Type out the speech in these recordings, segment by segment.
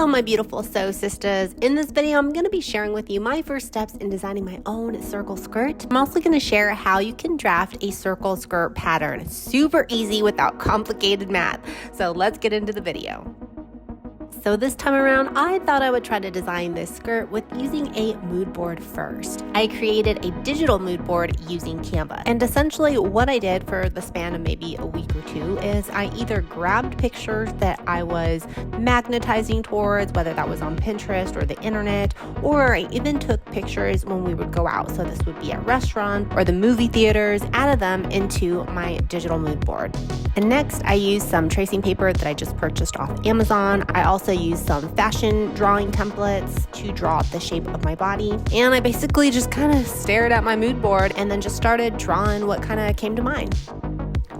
Hello my beautiful sew sisters. In this video I'm going to be sharing with you my first steps in designing my own circle skirt. I'm also going to share how you can draft a circle skirt pattern. It's super easy without complicated math. So let's get into the video. So this time around, I thought I would try to design this skirt with using a mood board first. I created a digital mood board using Canva. And essentially what I did for the span of maybe a week or two is I either grabbed pictures that I was magnetizing towards, whether that was on Pinterest or the internet, or I even took pictures when we would go out. So this would be at restaurants or the movie theaters, added them into my digital mood board. And next I used some tracing paper that I just purchased off Amazon. I also used some fashion drawing templates to draw the shape of my body. And I basically just kind of stared at my mood board and then just started drawing what kind of came to mind.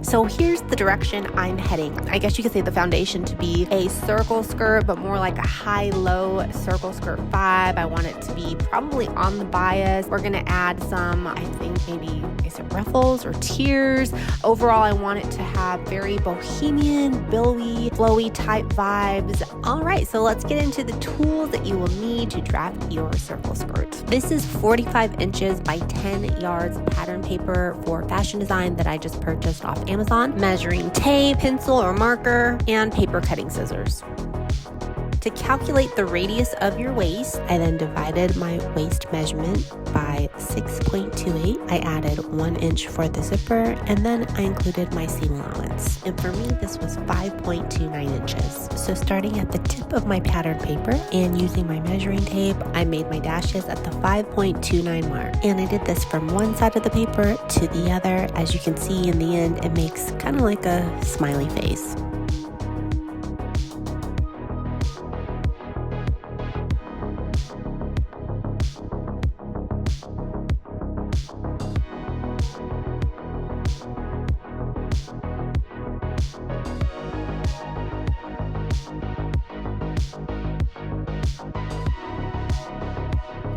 So here's the direction I'm heading. I guess you could say the foundation to be a circle skirt, but more like a high-low circle skirt vibe. I want it to be probably on the bias. We're gonna add some, I think maybe, is it ruffles or tiers? Overall, I want it to have very bohemian, billowy, flowy type vibes. All right, so let's get into the tools that you will need to draft your circle skirt. This is 45 inches by 10 yards pattern paper for fashion design that I just purchased off Amazon, measuring tape, pencil or marker, and paper cutting scissors. To calculate the radius of your waist, I then divided my waist measurement by 6.28. I added 1 inch for the zipper, and then I included my seam allowance. And for me, this was 5.29 inches. So starting at the tip of my pattern paper and using my measuring tape, I made my dashes at the 5.29 mark. And I did this from one side of the paper to the other. As you can see in the end, it makes kind of like a smiley face.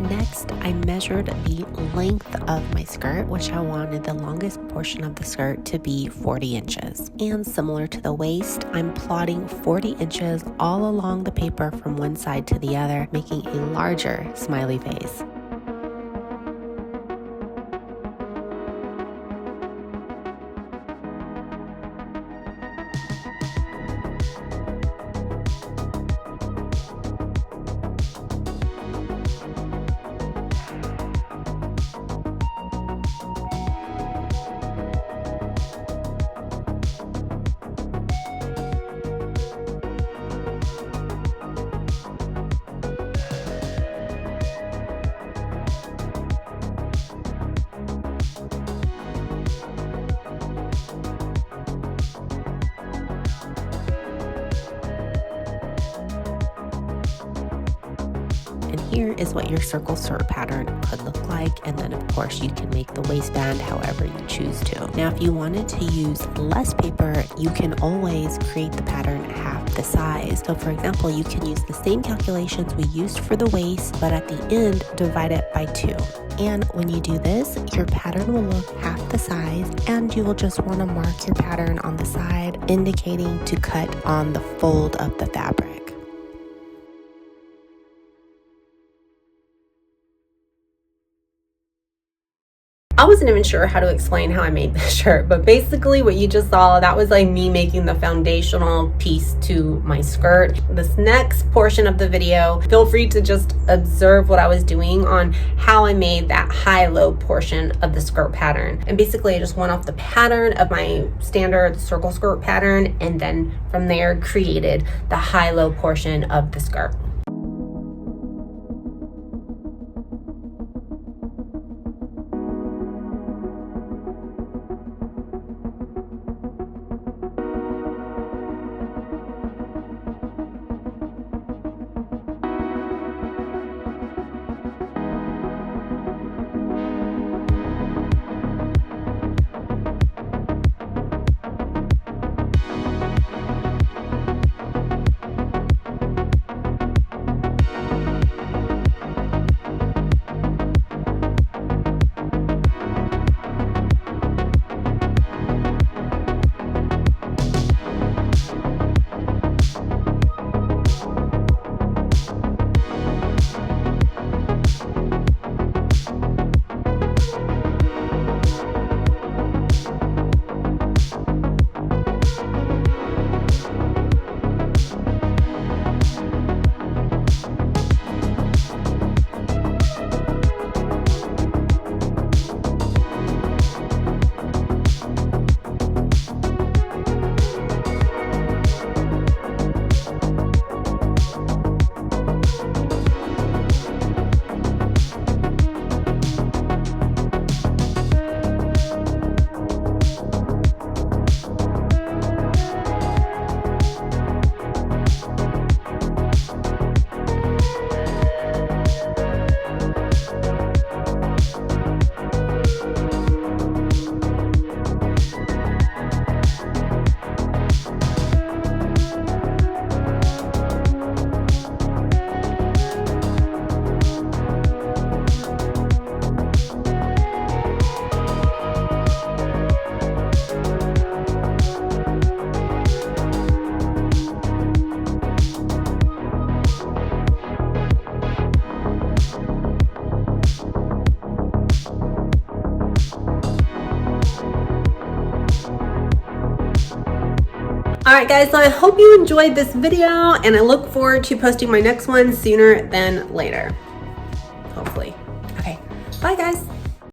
Next, I measured the length of my skirt, which I wanted the longest portion of the skirt to be 40 inches. And similar to the waist, I'm plotting 40 inches all along the paper from one side to the other, making a larger smiley face. And here is what your circle skirt pattern could look like. And then of course you can make the waistband however you choose to. Now, if you wanted to use less paper, you can always create the pattern half the size. So for example, you can use the same calculations we used for the waist, but at the end, divide it by 2. And when you do this, your pattern will look half the size, and you will just want to mark your pattern on the side, indicating to cut on the fold of the fabric. I wasn't even sure how to explain how I made this shirt, but basically what you just saw, that was like me making the foundational piece to my skirt. This next portion of the video, feel free to just observe what I was doing on how I made that high-low portion of the skirt pattern. And basically I just went off the pattern of my standard circle skirt pattern, and then from there created the high-low portion of the skirt. All right, guys, so I hope you enjoyed this video, and I look forward to posting my next one sooner than later. Hopefully. Okay, bye, guys.